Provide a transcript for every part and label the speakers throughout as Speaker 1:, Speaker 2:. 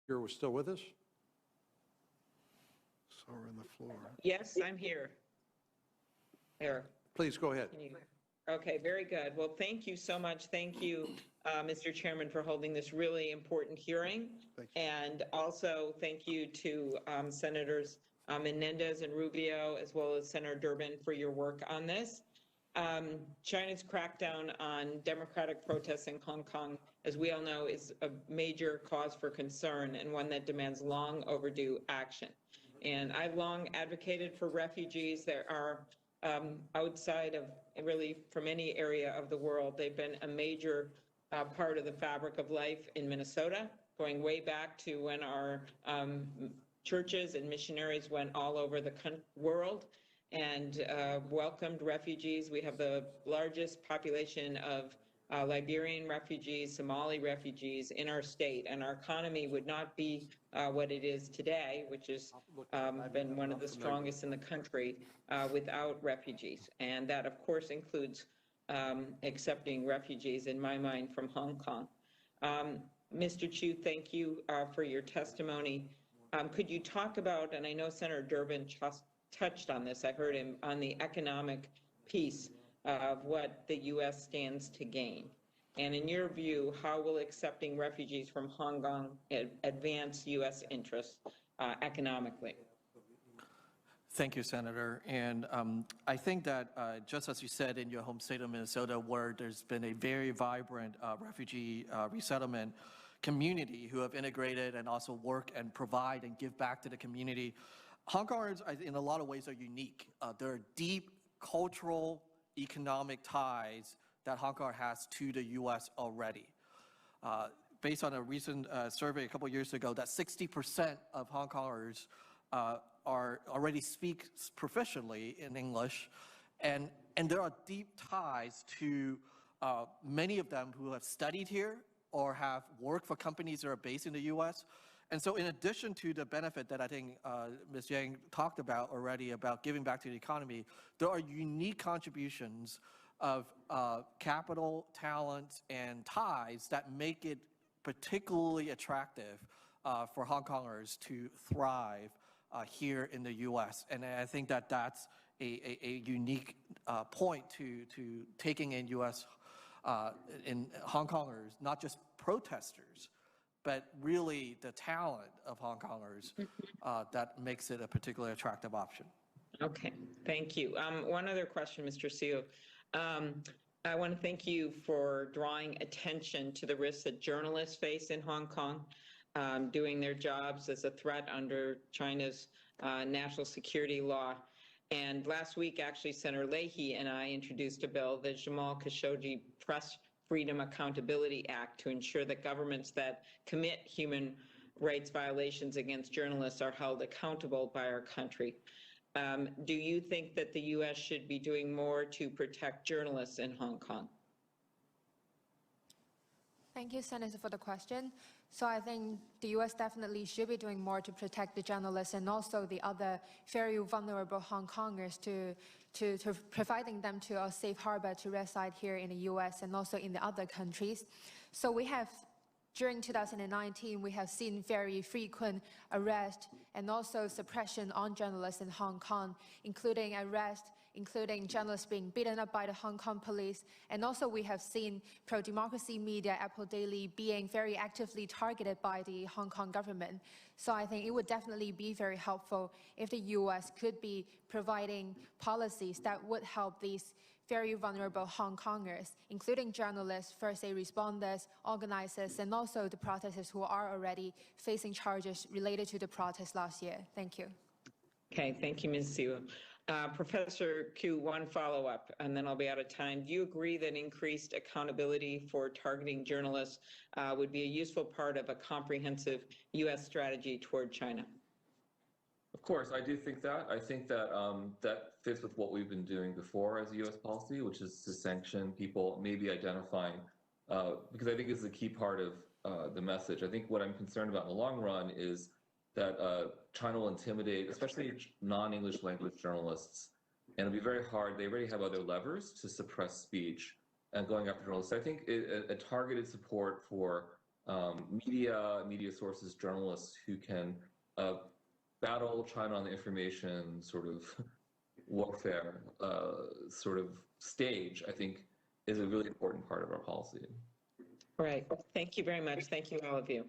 Speaker 1: Was still with us? So we're on the floor.
Speaker 2: Yes, I'm here. There.
Speaker 1: Please go ahead.
Speaker 2: Okay, very good. Well, thank you so much. Thank you, Mr. Chairman, for holding this really important hearing. And also thank you to Senators Menendez and Rubio, as well as Senator Durbin, for your work on this. China's crackdown on democratic protests in Hong Kong, as we all know, is a major cause for concern and one that demands long overdue action. And I've long advocated for refugees that are outside of really from any area of the world. They've been a major part of the fabric of life in Minnesota, going way back to when our churches and missionaries went all over the world and welcomed refugees. We have the largest population of Liberian refugees, Somali refugees in our state, and our economy would not be what it is today, which has been one of the strongest in the country without refugees. And that, of course, includes accepting refugees, in my mind, from Hong Kong. Mr. Chu, thank you for your testimony. Could you talk about, and I know Senator Durbin touched on this, I heard him, on the economic piece of what the U.S. stands to gain. And in your view, how will accepting refugees from Hong Kong advance U.S. interests economically?
Speaker 3: Thank you, Senator. And I think that just as you said in your home state of Minnesota, where there's been a very vibrant refugee resettlement community who have integrated and also work and provide and give back to the community, Hong Kongers, in a lot of ways, are unique. There are deep cultural, economic ties that Hong Kong has to the U.S. already. Based on a recent survey a couple years ago, that 60% of Hong Kongers already speak proficiently in English, and there are deep ties to many of them who have studied here or have worked for companies that are based in the U.S. And so in addition to the benefit that I think Ms. Yang talked about already about giving back to the economy, there are unique contributions of capital, talent, and ties that make it particularly attractive for Hong Kongers to thrive here in the U.S. And I think that that's a unique point to taking in U.S. In Hong Kongers, not just protesters, but really the talent of Hong Kongers that makes it a particularly attractive option.
Speaker 2: Okay, thank you. One other question, Mr. Siu. I want to thank you for drawing attention to the risks that journalists face in Hong Kong, doing their jobs as a threat under China's national security law. And last week, actually, Senator Leahy and I introduced a bill, the Jamal Khashoggi Press Freedom Accountability Act, to ensure that governments that commit human rights violations against journalists are held accountable by our country. Do you think that the U.S. should be doing more to protect journalists in Hong Kong?
Speaker 4: Thank you, Senator, for the question. So I think the U.S. definitely should be doing more to protect the journalists and also the other very vulnerable Hong Kongers to providing them to a safe harbor to reside here in the U.S. and also in the other countries. So we have, during 2019, we have seen very frequent arrest and also suppression on journalists in Hong Kong, including arrest, including journalists being beaten up by the Hong Kong police. And also we have seen pro-democracy media, Apple Daily, being very actively targeted by the Hong Kong government. So I think it would definitely be very helpful if the U.S. could be providing policies that would help these very vulnerable Hong Kongers, including journalists, first aid responders, organizers, and also the protesters who are already facing charges related to the protest last year. Thank you.
Speaker 2: Okay, thank you, Ms. Siu. Professor Kyu, one follow-up, and then I'll be out of time. Do you agree that increased accountability for targeting journalists would be a useful part of a comprehensive U.S. strategy toward China?
Speaker 5: Of course, I do think that. I think that that fits with what we've been doing before as a U.S. policy, which is to sanction people, maybe identifying, because I think it's a key part of the message. I think what I'm concerned about in the long run is that China will intimidate, especially non-English language journalists, and it'll be very hard. They already have other levers to suppress speech and going after journalists. I think a targeted support for media sources, journalists who can battle China on the information sort of warfare sort of stage, I think, is a really important part of our policy.
Speaker 2: Right. Thank you very much. Thank you, all of you.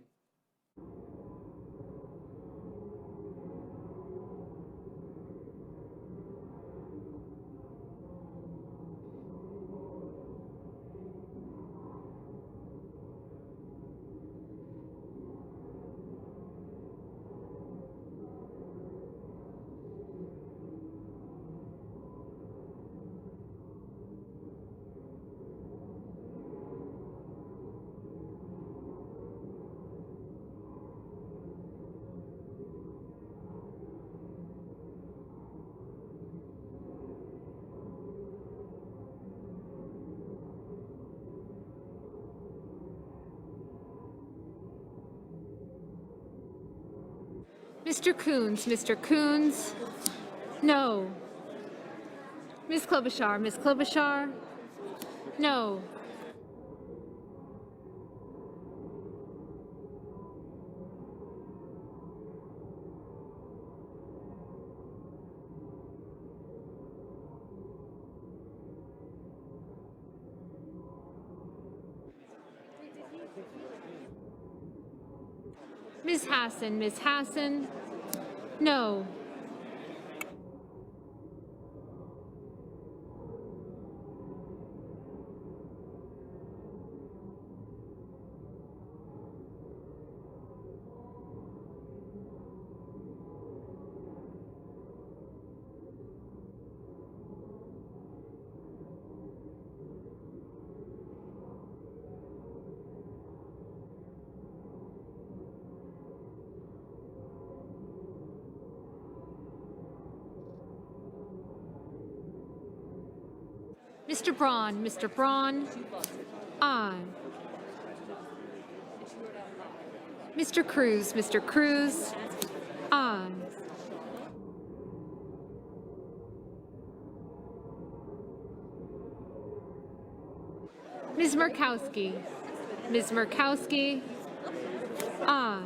Speaker 6: Mr. Coons, Mr. Coons, no. Ms. Klobuchar, Ms. Klobuchar, no. Ms. Hassan, no. Mr. Braun, aye. Mr. Cruz, aye. Ms. Murkowski, aye.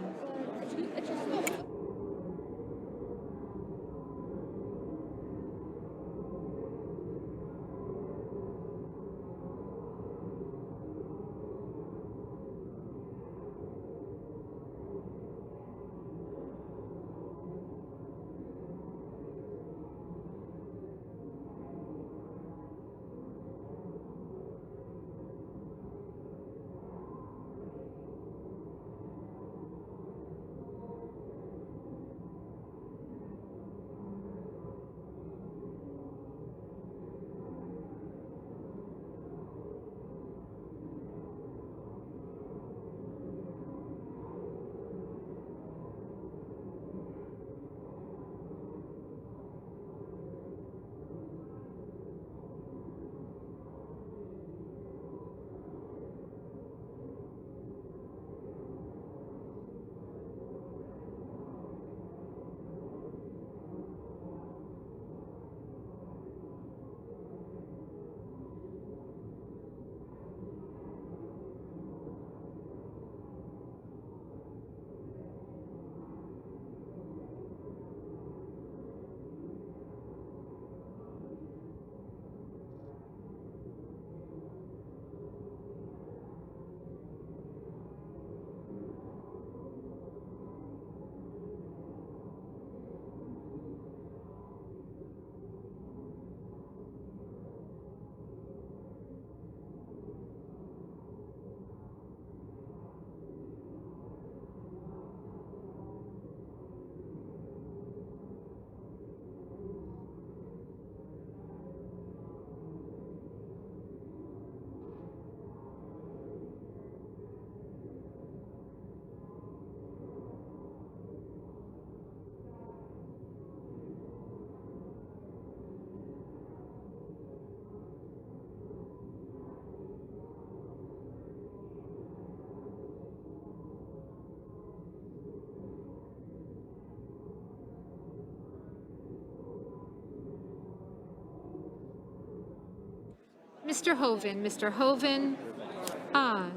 Speaker 6: Mr. Hoven, aye.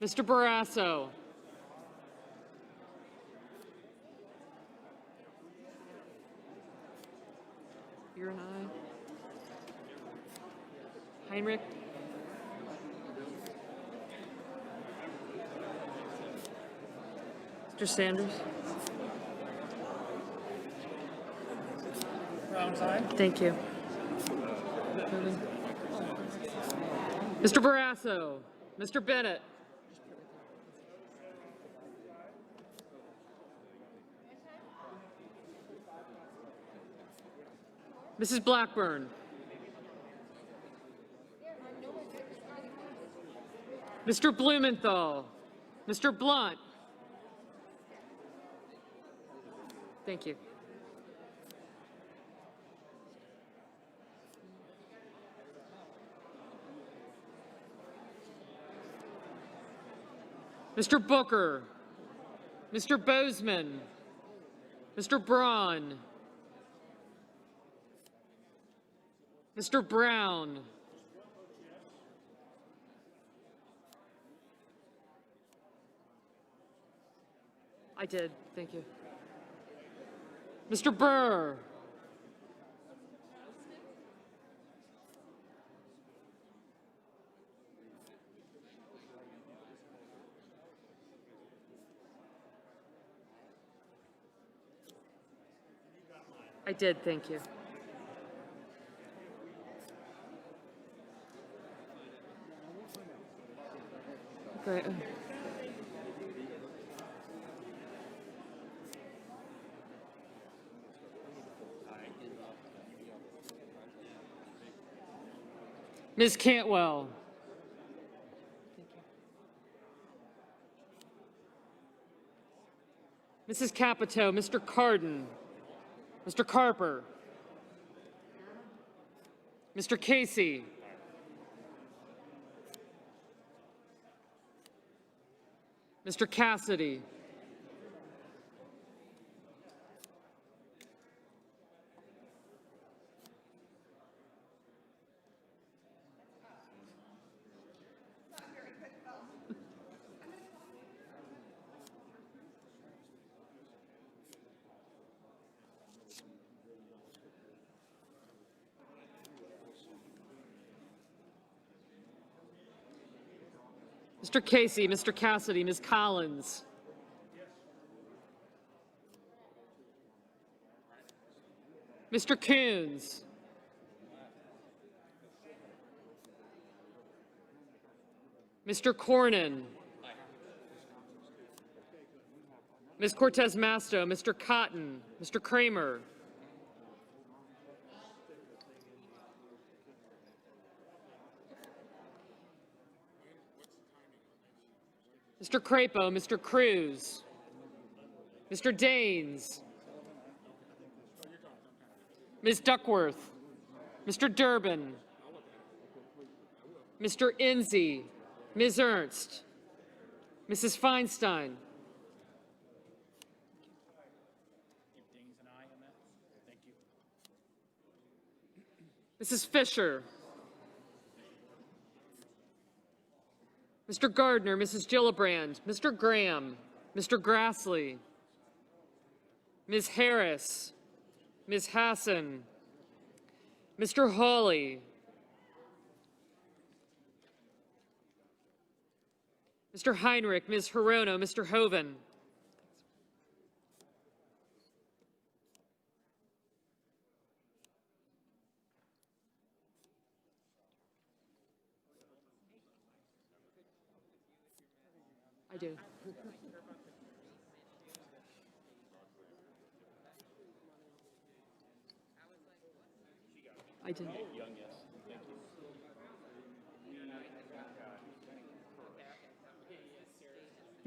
Speaker 7: Mr. Barrasso. You're an aye. Heinrich. Mr. Sanders. Thank you. Mr. Barrasso. Mr. Bennett. Mrs. Blackburn. Mr. Blumenthal. Mr. Blunt. Thank you. Mr. Booker. Mr. Bozeman. Mr. Braun. Mr. Brown. I did, thank you. Mr. Burr. I did, thank you. Great. Ms. Cantwell. Mrs. Capito, Mr. Cardin, Mr. Carper, Mr. Casey, Mr. Cassidy, Mr. Casey, Mr. Cassidy, Ms. Collins. Mr. Coons. Mr. Cornyn. Ms. Cortez Masto, Mr. Cotton, Mr. Kramer. Mr. Crapo, Mr. Cruz, Mr. Daines, Ms. Duckworth, Mr. Durbin, Mr. Enzi, Ms. Ernst, Mrs. Feinstein, Mrs. Fisher, Mr. Gardner, Mrs. Gillibrand, Mr. Graham, Mr. Grassley, Ms. Harris, Ms. Hassan, Mr. Hawley, Mr. Heinrich, Ms. Hirono, Mr. Hoven, I do. I did.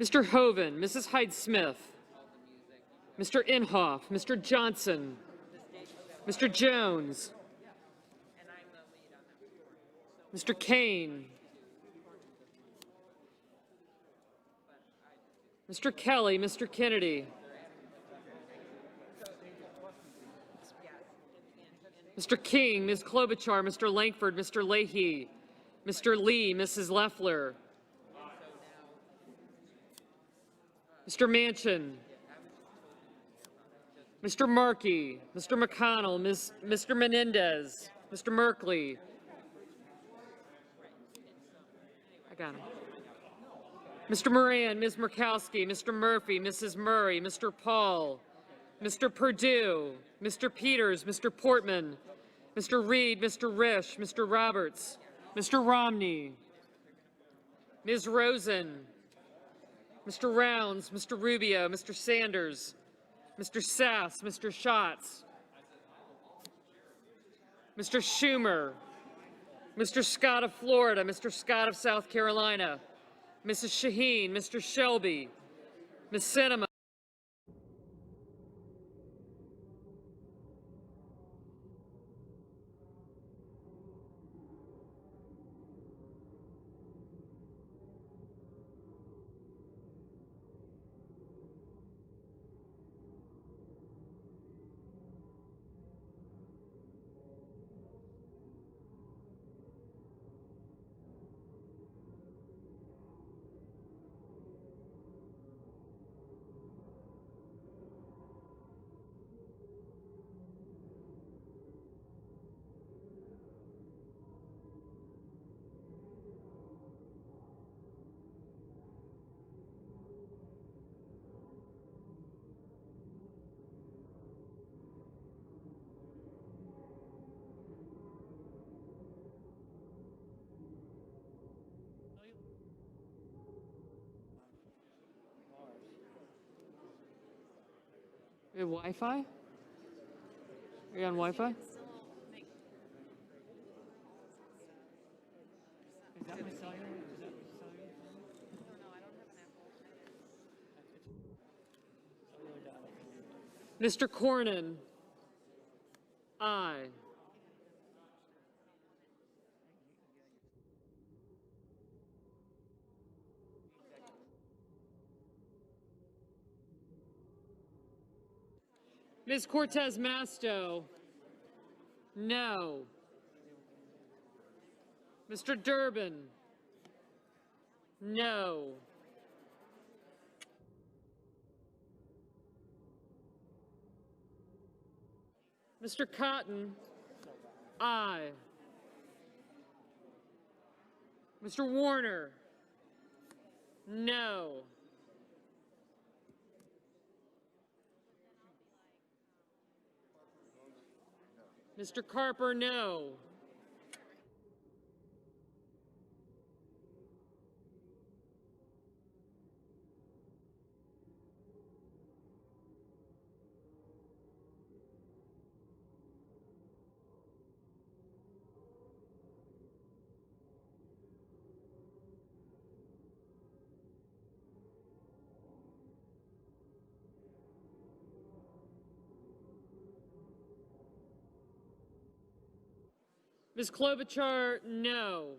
Speaker 7: Mr. Hoven, Mrs. Hyde-Smith, Mr. Inhofe, Mr. Johnson, Mr. Jones, Mr. Kane, Mr. Kelly, Mr. Kennedy, Mr. King, Ms. Klobuchar, Mr. Langford, Mr. Leahy, Mr. Lee, Mrs. Loeffler, Mr. Manchin, Mr. Markey, Mr. McConnell, Mr. Menendez, Mr. Merkley. I got him. Mr. Moran, Ms. Murkowski, Mr. Murphy, Mrs. Murray, Mr. Paul, Mr. Perdue, Mr. Peters, Mr. Portman, Mr. Reed, Mr. Risch, Mr. Roberts, Mr. Romney, Ms. Rosen, Mr. Rounds, Mr. Rubio, Mr. Sanders, Mr. Sass, Mr. Schatz, Mr. Schumer, Mr. Scott of Florida, Mr. Scott of South Carolina, Mrs. Shaheen, Mr. Shelby, Ms. Sinema. We have Wi-Fi? Are you on Wi-Fi? Is that my cellular? Mr. Cornyn. Aye. Ms. Cortez Masto. No. Mr. Durbin. No. Mr. Cotton. Aye. Mr. Warner. No. Mr. Carper, no. Ms. Klobuchar, no.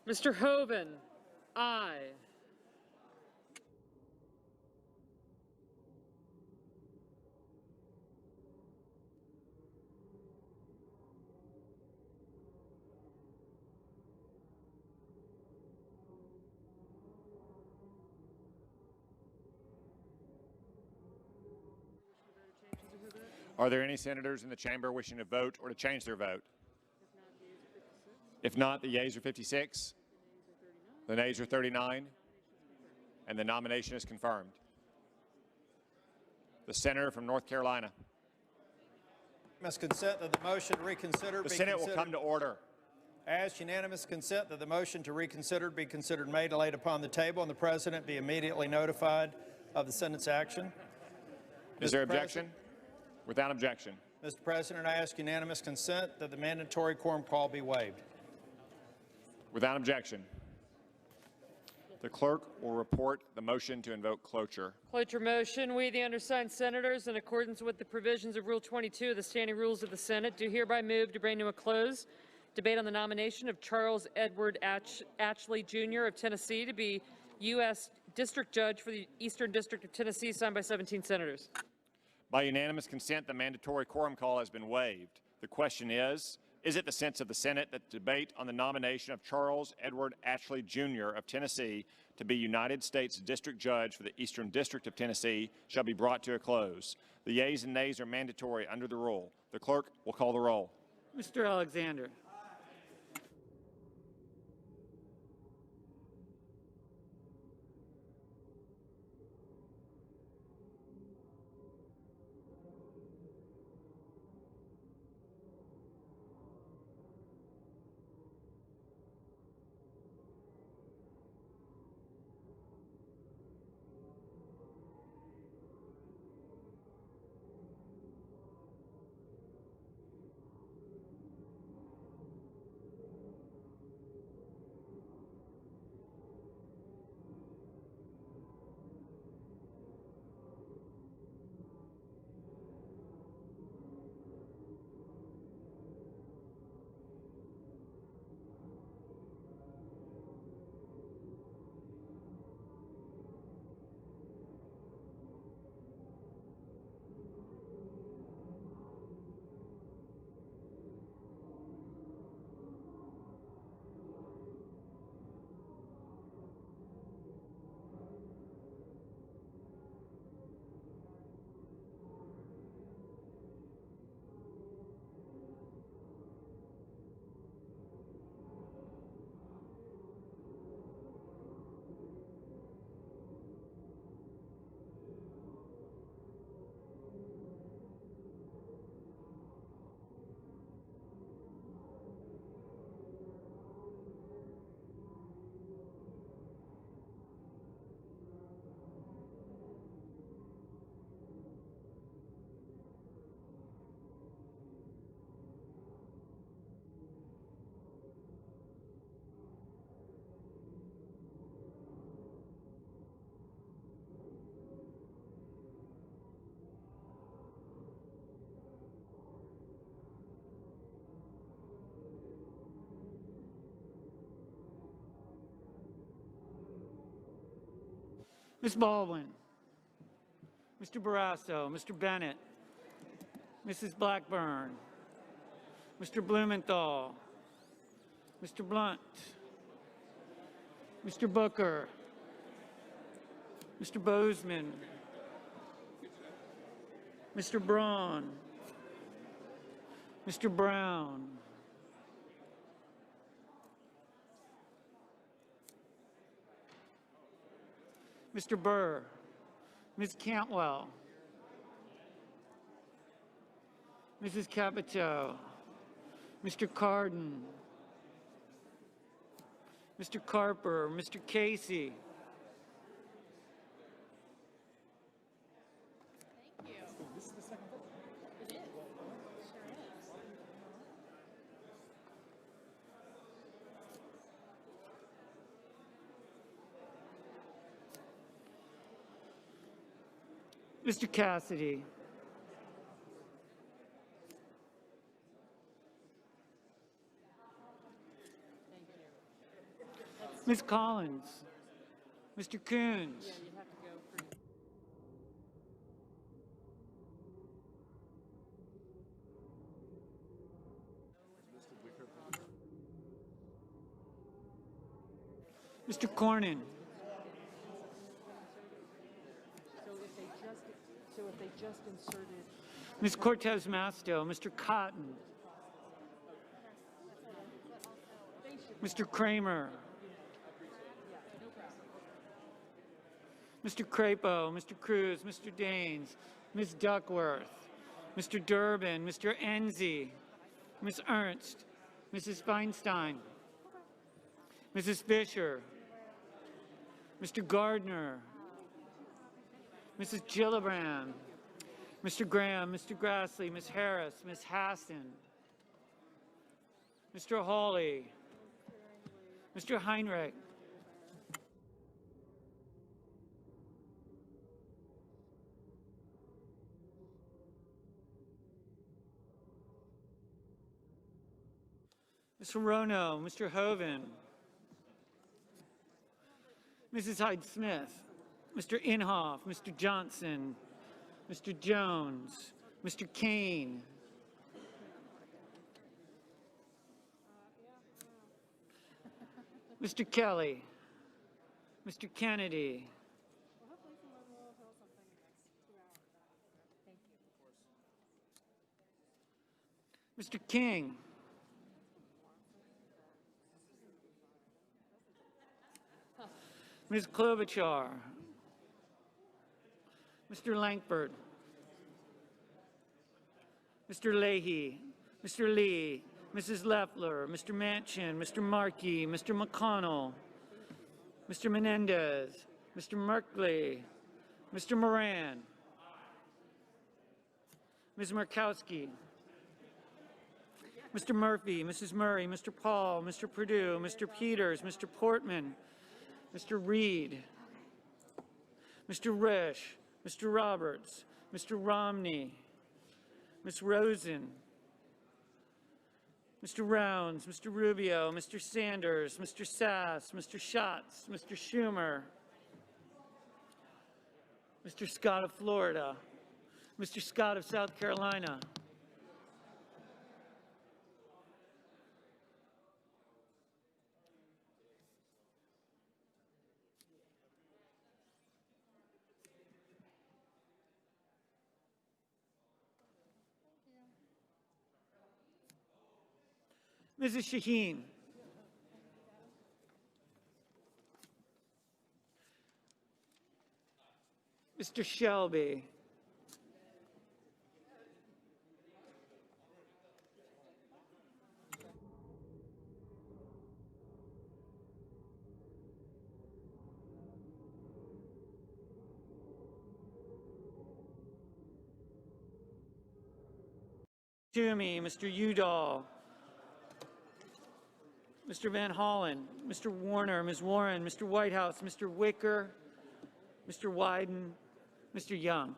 Speaker 7: Mr. Hoven, aye.
Speaker 8: Are there any senators in the chamber wishing to vote or to change their vote? If not, the yeas are 56, the nays are 39, and the nomination is confirmed. The senator from North Carolina.
Speaker 9: Unanimous consent that the motion to reconsider
Speaker 8: The
Speaker 9: be
Speaker 8: Senate will
Speaker 9: considered.
Speaker 8: come to order.
Speaker 9: Asked unanimous consent that the motion to reconsider be considered made and laid upon the table, and the President be immediately notified of the Senate's action.
Speaker 8: Is there
Speaker 9: Mr. President-
Speaker 8: objection? Without objection.
Speaker 9: Mr. President, I ask unanimous consent that the mandatory quorum call be waived.
Speaker 8: Without objection. The clerk will report the motion to invoke cloture.
Speaker 7: Cloture motion. We, the undersigned senators, in accordance with the provisions of Rule 22 of the Standing Rules of the Senate, do hereby move to bring to a close debate on the nomination of Charles Edward Ashley, Jr. of Tennessee to be U.S. District Judge for the Eastern District of Tennessee, signed by 17 senators.
Speaker 8: By unanimous consent, the mandatory quorum call has been waived. The question is it the sense of the Senate that debate on the nomination of Charles Edward Ashley, Jr. of Tennessee to be United States District Judge for the Eastern District of Tennessee shall be brought to a close? The yeas and nays are mandatory under the rule. The clerk will call the roll.
Speaker 7: Mr. Alexander.
Speaker 10: Ms. Baldwin, Mr. Barrasso, Mr. Bennett, Mrs. Blackburn, Mr. Blumenthal, Mr. Blunt, Mr. Booker, Mr. Bozeman, Mr. Braun, Mr. Brown, Mr. Burr, Ms. Cantwell, Mrs. Capito, Mr. Cardin, Mr. Carper, Mr. Casey. Mr. Cassidy. Ms. Collins, Mr. Coons, Mr. Cornyn,
Speaker 7: So if they just inserted.
Speaker 10: Ms. Cortez Masto, Mr. Cotton, Mr. Kramer, Mr. Crapo, Mr. Cruz, Mr. Daines, Ms. Duckworth, Mr. Durbin, Mr. Enzi, Ms. Ernst, Mrs. Feinstein, Mrs. Fisher, Mr. Gardner, Mrs. Gillibrand, Mr. Graham, Mr. Grassley, Ms. Harris, Ms. Hassan, Mr. Hawley, Mr. Heinrich, Mr. Rono, Mr. Hoven, Mrs. Hyde-Smith, Mr. Inhofe, Mr. Johnson, Mr. Jones, Mr. Kane, Mr. Kelly, Mr. Kennedy, Mr. King, Ms. Klobuchar, Mr. Lankford, Mr. Leahy, Mr. Lee, Mrs. Leffler, Mr. Manchin, Mr. Markey, Mr. McConnell, Mr. Menendez, Mr. Merkley, Mr. Moran, Ms. Murkowski, Mr. Murphy, Mrs. Murray, Mr. Paul, Mr. Perdue, Mr. Peters, Mr. Portman, Mr. Reed, Mr. Risch, Mr. Roberts, Mr. Romney, Ms. Rosen, Mr. Rounds, Mr. Rubio, Mr. Sanders, Mr. Sass, Mr. Schatz, Mr. Schumer, Mr. Scott of Florida, Mr. Scott of South Carolina, Mrs. Shaheen, Mr. Shelby, Toomey, Mr. Udall, Mr. Van Hollen, Mr. Warner, Ms. Warren, Mr. Whitehouse, Mr. Wicker, Mr. Wyden, Mr. Young.